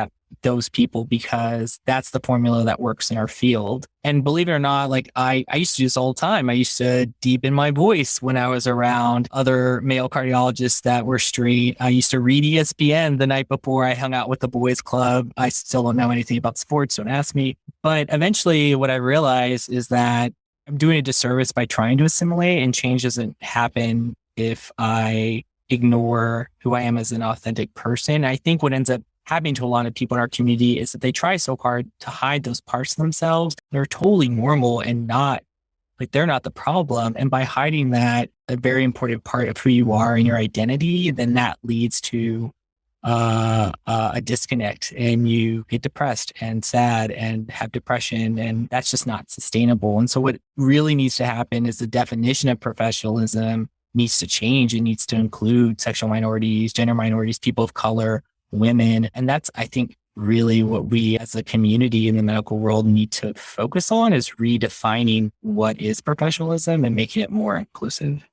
those people, because that's the formula that works in our field. And believe it or not, I used to do this all the time. I used to deepen my voice when I was around other male cardiologists that were straight. I used to read ESPN the night before I hung out with the boys club. I still don't know anything about sports, don't ask me. But eventually what I realized is that I'm doing a disservice by trying to assimilate, and change doesn't happen if I ignore who I am as an authentic person. I think what ends up happening to a lot of people in our community is that they try so hard to hide those parts of themselves. They're totally normal and they're not the problem. And by hiding that, a very important part of who you are and your identity, then that leads to a disconnect, and you get depressed and sad and have depression, and that's just not sustainable. And so what really needs to happen is the definition of professionalism needs to change. It needs to include sexual minorities, gender minorities, people of color, women. And that's, I think, really what we as a community in the medical world need to focus on, is redefining what is professionalism and making it more inclusive.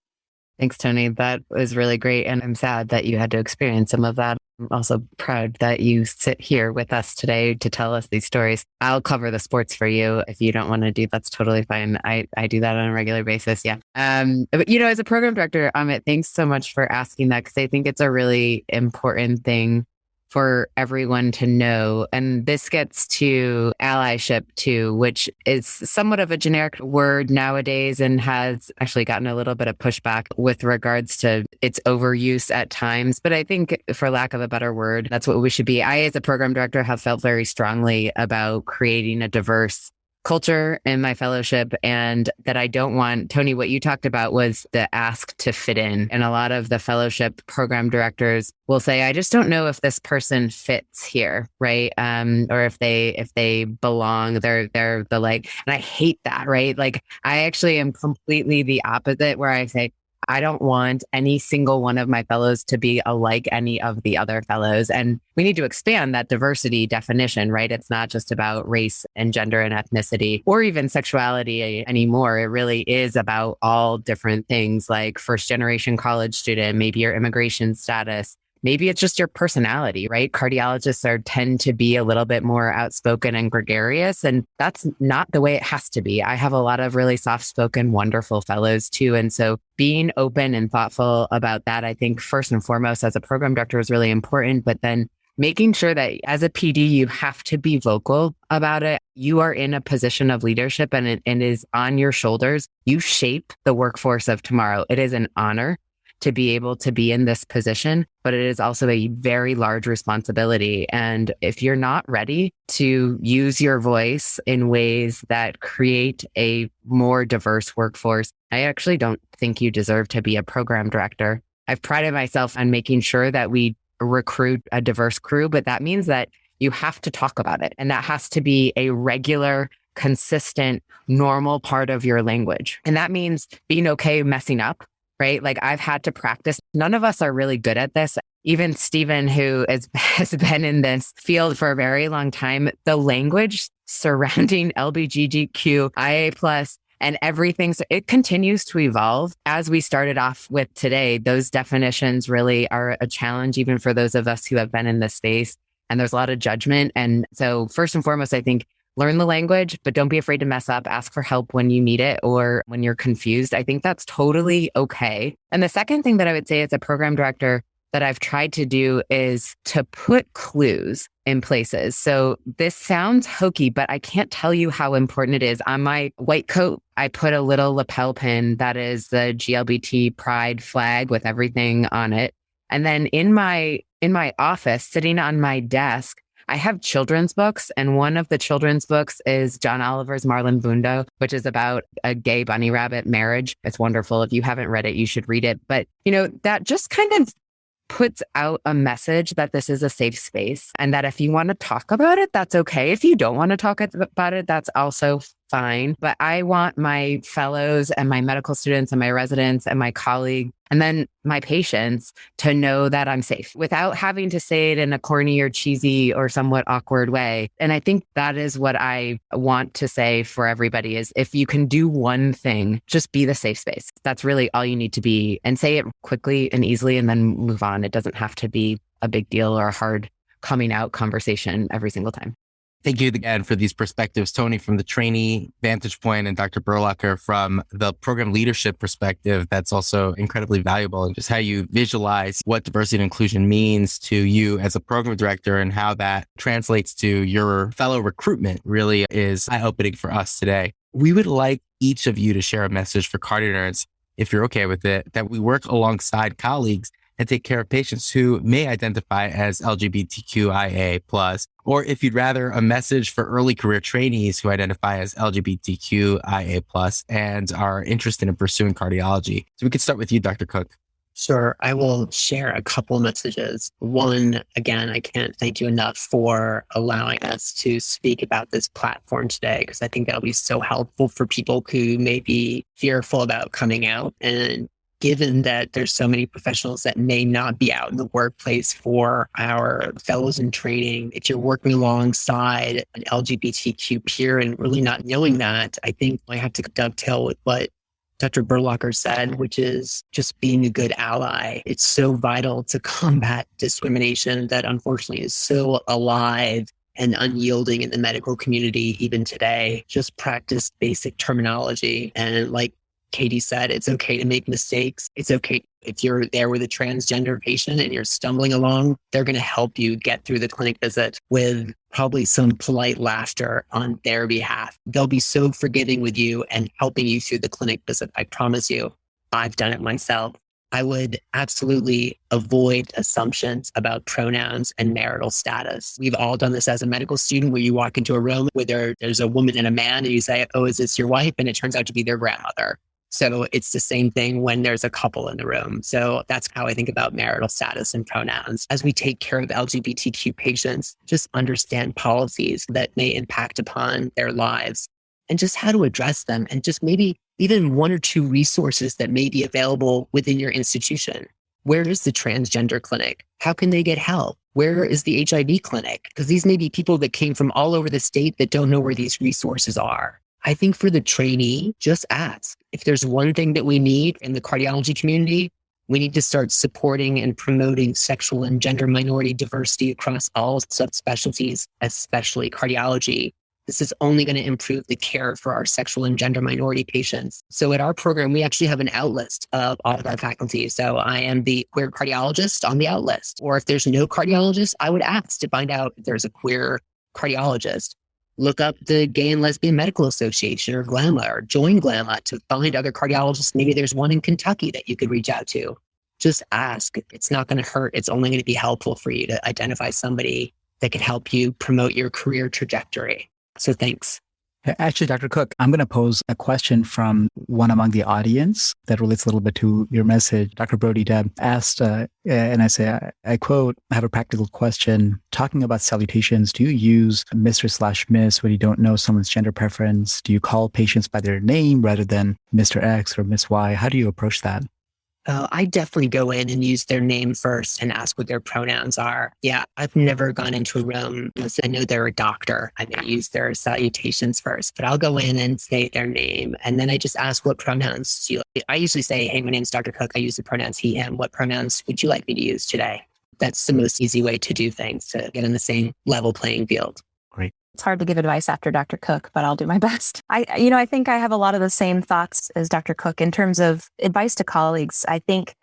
Thanks, Tony. That was really great. And I'm sad that you had to experience some of that. I'm also proud that you sit here with us today to tell us these stories. I'll cover the sports for you. If you don't want to do, that's totally fine. I do that on a regular basis. Yeah. But as a program director, Amit, thanks so much for asking that, because I think it's a really important thing for everyone to know. And this gets to allyship too, which is somewhat of a generic word nowadays and has actually gotten a little bit of pushback with regards to its overuse at times. But I think, for lack of a better word, that's what we should be. I, as a program director, have felt very strongly about creating a diverse culture in my fellowship, and that I don't want, Tony, what you talked about was the ask to fit in. And a lot of the fellowship program directors will say, I just don't know if this person fits here, right? Or if they belong, they're the and I hate that, right? I actually am completely the opposite, where I say, I don't want any single one of my fellows to be alike any of the other fellows. And we need to expand that diversity definition, right? It's not just about race and gender and ethnicity or even sexuality anymore. It really is about all different things like first generation college student, maybe your immigration status. Maybe it's just your personality, right? Cardiologists tend to be a little bit more outspoken and gregarious, and that's not the way it has to be. I have a lot of really soft-spoken, wonderful fellows too. And so being open and thoughtful about that, I think first and foremost as a program director is really important, but then making sure that as a PD, you have to be vocal about it. You are in a position of leadership and it is on your shoulders. You shape the workforce of tomorrow. It is an honor to be able to be in this position, but it is also a very large responsibility. And if you're not ready to use your voice in ways that create a more diverse workforce, I actually don't think you deserve to be a program director. I've prided myself on making sure that we recruit a diverse crew, but that means that you have to talk about it. And that has to be a regular, consistent, normal part of your language. And that means being okay messing up. Right? Like I've had to practice. None of us are really good at this. Even Stephen, who has been in this field for a very long time, the language surrounding LGBTQIA+ and everything, so it continues to evolve. As we started off with today, those definitions really are a challenge, even for those of us who have been in this space. And there's a lot of judgment. And so first and foremost, I think learn the language, but don't be afraid to mess up. Ask for help when you need it or when you're confused. I think that's totally okay. And the second thing that I would say as a program director that I've tried to do is to put clues in places. So this sounds hokey, but I can't tell you how important it is. On my white coat, I put a little lapel pin that is the GLBT pride flag with everything on it. And then in my office, sitting on my desk, I have children's books, and one of the children's books is John Oliver's Marlon Bundo, which is about a gay bunny rabbit marriage. It's wonderful. If you haven't read it, you should read it. But, that just kind of puts out a message that this is a safe space and that if you want to talk about it, that's okay. If you don't want to talk about it, that's also fine. But I want my fellows and my medical students and my residents and my colleagues and then my patients to know that I'm safe without having to say it in a corny or cheesy or somewhat awkward way. And I think that is what I want to say for everybody is if you can do one thing, just be the safe space. That's really all you need to be, and say it quickly and easily and then move on. It doesn't have to be a big deal or a hard coming out conversation every single time. Thank you again for these perspectives, Tony, from the trainee vantage point and Dr. Berlacher from the program leadership perspective. That's also incredibly valuable, and just how you visualize what diversity and inclusion means to you as a program director and how that translates to your fellow recruitment really is eye-opening for us today. We would like each of you to share a message for CardioNerds, if you're okay with it, that we work alongside colleagues and take care of patients who may identify as LGBTQIA+, or if you'd rather, a message for early career trainees who identify as LGBTQIA+ and are interested in pursuing cardiology. So we could start with you, Dr. Cook. Sure. I will share a couple of messages. One, again, I can't thank you enough for allowing us to speak about this platform today, because I think that'll be so helpful for people who may be fearful about coming out. And given that there's so many professionals that may not be out in the workplace for our fellows in training, if you're working alongside an LGBTQ peer and really not knowing that, I think I have to dovetail with what Dr. Berlacher said, which is just being a good ally. It's so vital to combat discrimination that unfortunately is so alive and unyielding in the medical community even today. Just practice basic terminology. And like Katie said, it's okay to make mistakes. It's okay if you're there with a transgender patient and you're stumbling along, they're going to help you get through the clinic visit with probably some polite laughter on their behalf. They'll be so forgiving with you and helping you through the clinic visit. I promise you, I've done it myself. I would absolutely avoid assumptions about pronouns and marital status. We've all done this as a medical student where you walk into a room where there's a woman and a man and you say, oh, is this your wife? And it turns out to be their grandmother. So it's the same thing when there's a couple in the room. So that's how I think about marital status and pronouns. As we take care of LGBTQ patients, just understand policies that may impact upon their lives and just how to address them and just maybe even one or two resources that may be available within your institution. Where is the transgender clinic? How can they get help? Where is the HIV clinic? Because these may be people that came from all over the state that don't know where these resources are. I think for the trainee, just ask. If there's one thing that we need in the cardiology community, we need to start supporting and promoting sexual and gender minority diversity across all subspecialties, especially cardiology. This is only going to improve the care for our sexual and gender minority patients. So at our program, we actually have an out list of all of our faculty. So I am the queer cardiologist on the out list. Or if there's no cardiologist, I would ask to find out if there's a queer cardiologist. Look up the Gay and Lesbian Medical Association or GLAMA, or join GLAMA to find other cardiologists. Maybe there's one in Kentucky that you could reach out to. Just ask. It's not going to hurt. It's only going to be helpful for you to identify somebody that can help you promote your career trajectory. So thanks. Actually, Dr. Cook, I'm going to pose a question from one among the audience that relates a little bit to your message. Dr. Brody Deb asked, and I say, I quote, I have a practical question. Talking about salutations, do you use Mr./Miss when you don't know someone's gender preference? Do you call patients by their name rather than Mr. X or Miss Y? How do you approach that? I definitely go in and use their name first and ask what their pronouns are. Yeah, I've never gone into a room. I know they're a doctor. I may use their salutations first, but I'll go in and say their name. And then I just ask what pronouns you like. I usually say, hey, my name's Dr. Cook. I use the pronouns he, him. What pronouns would you like me to use today? That's the most easy way to do things, to get in the same level playing field. Great. It's hard to give advice after Dr. Cook, but I'll do my best. I think I have a lot of the same thoughts as Dr. Cook in terms of advice to colleagues. I think,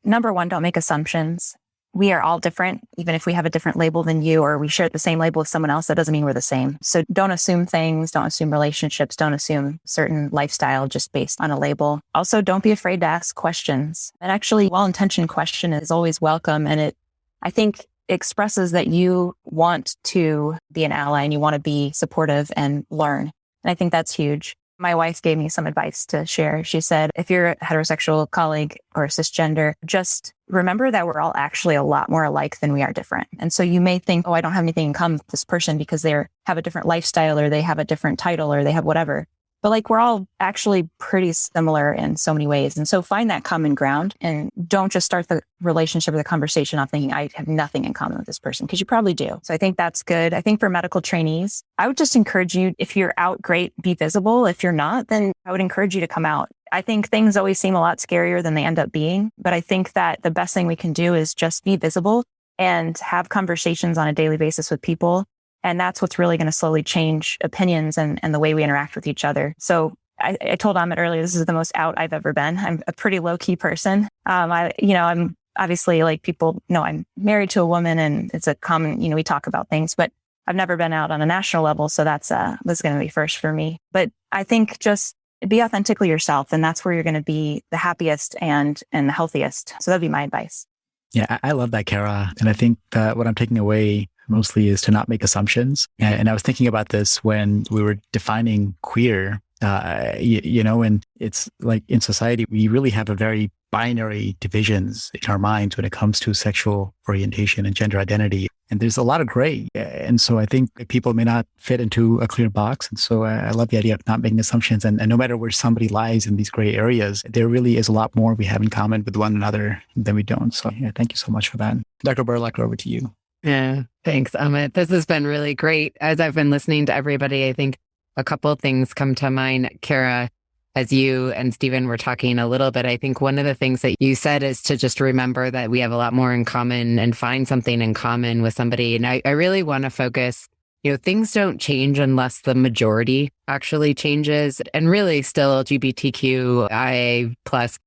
number one, don't make assumptions. We are all different. Even if we have a different label than you, or we share the same label with someone else, that doesn't mean we're the same. So don't assume things, don't assume relationships, don't assume certain lifestyle just based on a label. Also, don't be afraid to ask questions. An actually well-intentioned question is always welcome. And I think, expresses that you want to be an ally and you want to be supportive and learn. And I think that's huge. My wife gave me some advice to share. She said, if you're a heterosexual colleague or cisgender, just remember that we're all actually a lot more alike than we are different. And so you may think, oh, I don't have anything in common with this person because they have a different lifestyle or they have a different title or they have whatever. But we're all actually pretty similar in so many ways. And so find that common ground and don't just start the relationship or the conversation off thinking I have nothing in common with this person, because you probably do. So I think that's good. I think for medical trainees, I would just encourage you, if you're out, great, be visible. If you're not, then I would encourage you to come out. I think things always seem a lot scarier than they end up being. But I think that the best thing we can do is just be visible and have conversations on a daily basis with people. And that's what's really going to slowly change opinions and the way we interact with each other. So I told Amit earlier, this is the most out I've ever been. I'm a pretty low key person. I'm obviously, people know I'm married to a woman and it's a common, we talk about things, but I've never been out on a national level. So that's going to be first for me. But I think just be authentically yourself. And that's where you're going to be the happiest and the healthiest. So that'd be my advice. Yeah, I love that, Kara. And I think that what I'm taking away mostly is to not make assumptions. And I was thinking about this when we were defining queer, and it's like in society, we really have a very binary divisions in our minds when it comes to sexual orientation and gender identity. And there's a lot of gray. And so I think people may not fit into a clear box. And so I love the idea of not making assumptions. And no matter where somebody lies in these gray areas, there really is a lot more we have in common with one another than we don't. So thank you so much for that. Dr. Berlacher, over to you. Yeah, thanks, Amit. This has been really great. As I've been listening to everybody, I think a couple of things come to mind. Kara, as you and Stephen were talking a little bit, I think one of the things that you said is to just remember that we have a lot more in common and find something in common with somebody. And I really want to focus, things don't change unless the majority actually changes. And really still LGBTQIA+,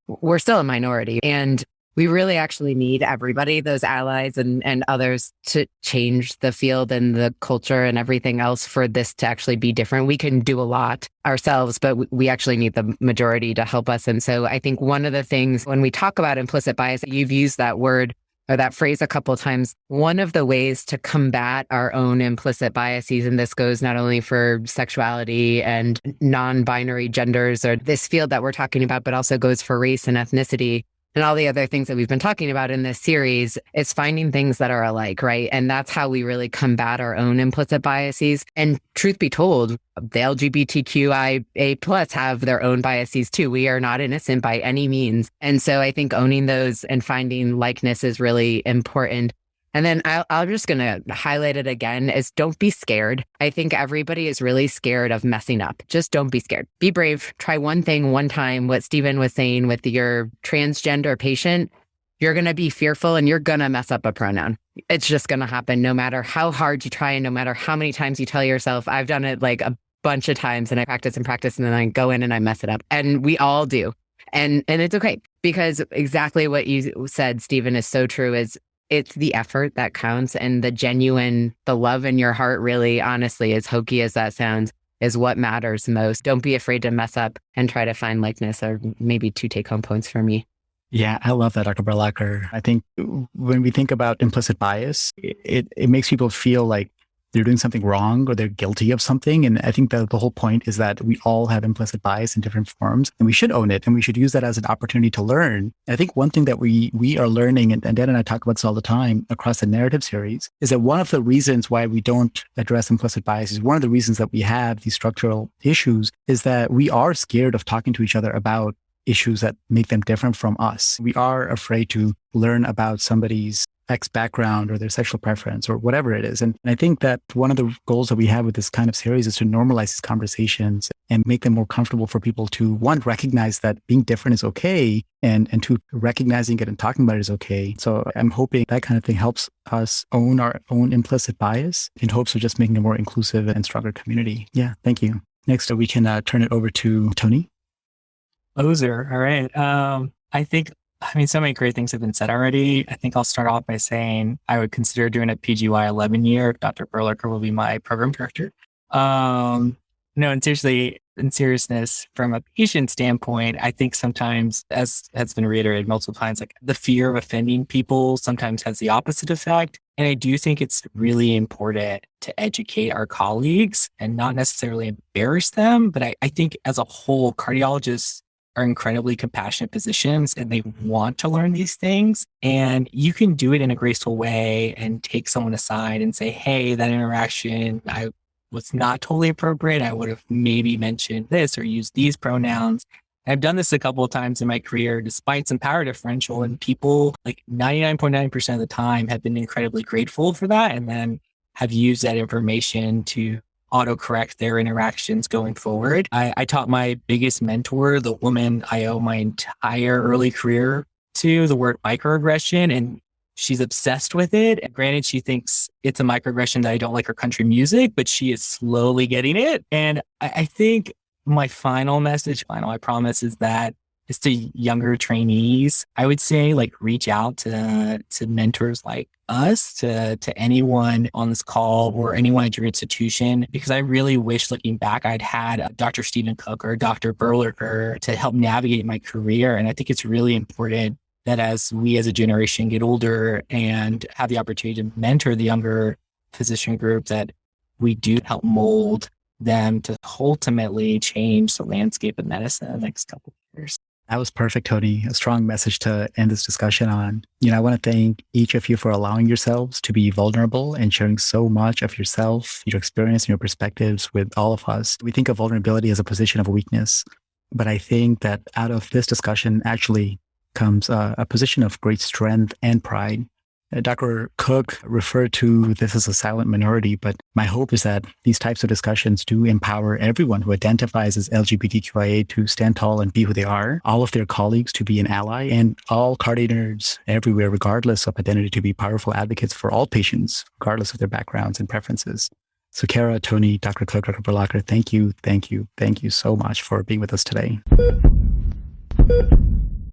we're still a minority. And we really actually need everybody, those allies and others, to change the field and the culture and everything else for this to actually be different. We can do a lot ourselves, but we actually need the majority to help us. And so I think one of the things when we talk about implicit bias, you've used that word or that phrase a couple of times. One of the ways to combat our own implicit biases, and this goes not only for sexuality and non-binary genders or this field that we're talking about, but also goes for race and ethnicity, and all the other things that we've been talking about in this series, it's finding things that are alike, right? And that's how we really combat our own implicit biases. And truth be told, the LGBTQIA plus have their own biases too. We are not innocent by any means. And so I think owning those and finding likeness is really important. And then I'm just going to highlight it again is don't be scared. I think everybody is really scared of messing up. Just don't be scared. Be brave. Try one thing one time. What Stephen was saying with your transgender patient, you're going to be fearful and you're going to mess up a pronoun. It's just going to happen no matter how hard you try and no matter how many times you tell yourself. I've done it like a bunch of times and I practice and then I go in and I mess it up. And we all do. And it's okay because exactly what you said, Stephen, is so true is it's the effort that counts and the love in your heart, really, honestly, as hokey as that sounds, is what matters most. Don't be afraid to mess up and try to find likeness, or maybe 2 take-home points for me. Yeah, I love that, Dr. Berlacher. I think when we think about implicit bias, it makes people feel like they're doing something wrong or they're guilty of something. And I think that the whole point is that we all have implicit bias in different forms and we should own it and we should use that as an opportunity to learn. And I think one thing that we are learning, and Dan and I talk about this all the time across the narrative series, is that one of the reasons why we don't address implicit bias is one of the reasons that we have these structural issues is that we are scared of talking to each other about issues that make them different from us. We are afraid to learn about somebody's X background or their sexual preference or whatever it is. And I think that one of the goals that we have with this kind of series is to normalize these conversations and make them more comfortable for people to, one, recognize that being different is okay, and two, recognizing it and talking about it is okay. So I'm hoping that kind of thing helps us own our own implicit bias in hopes of just making a more inclusive and stronger community. Yeah, thank you. Next, we can turn it over to Tony. Loser. All right. I mean, so many great things have been said already. I think I'll start off by saying I would consider doing a PGY 11 year if Dr. Berlacher will be my program director. No, and seriously, in seriousness, from a patient standpoint, I think sometimes, as has been reiterated multiple times, like the fear of offending people sometimes has the opposite effect. And I do think it's really important to educate our colleagues and not necessarily embarrass them. But I think as a whole, cardiologists are incredibly compassionate physicians and they want to learn these things. And you can do it in a graceful way and take someone aside and say, hey, that interaction, I was not totally appropriate. I would have maybe mentioned this or used these pronouns. I've done this a couple of times in my career, despite some power differential, and people like 99.9% of the time have been incredibly grateful for that and then have used that information to autocorrect their interactions going forward. I taught my biggest mentor, the woman I owe my entire early career to, the word microaggression, and she's obsessed with it. And granted, she thinks it's a microaggression that I don't like her country music, but she is slowly getting it. And I think my final message, I promise, is that it's to younger trainees. I would say like reach out to mentors like us, to anyone on this call or anyone at your institution, because I really wish looking back, I'd had Dr. Stephen Cook or Dr. Berlacher to help navigate my career. And I think it's really important that as we as a generation get older and have the opportunity to mentor the younger physician group, that we do help mold them to ultimately change the landscape of medicine in the next couple of years. That was perfect, Tony. A strong message to end this discussion on. I want to thank each of you for allowing yourselves to be vulnerable and sharing so much of yourself, your experience, and your perspectives with all of us. We think of vulnerability as a position of weakness, but I think that out of this discussion actually comes a position of great strength and pride. Dr. Cook referred to this as a silent minority, but my hope is that these types of discussions do empower everyone who identifies as LGBTQIA to stand tall and be who they are, all of their colleagues to be an ally, and all cardio nerds everywhere, regardless of identity, to be powerful advocates for all patients, regardless of their backgrounds and preferences. So Kara, Tony, Dr. Cook, Dr. Berlacher, thank you so much for being with us today.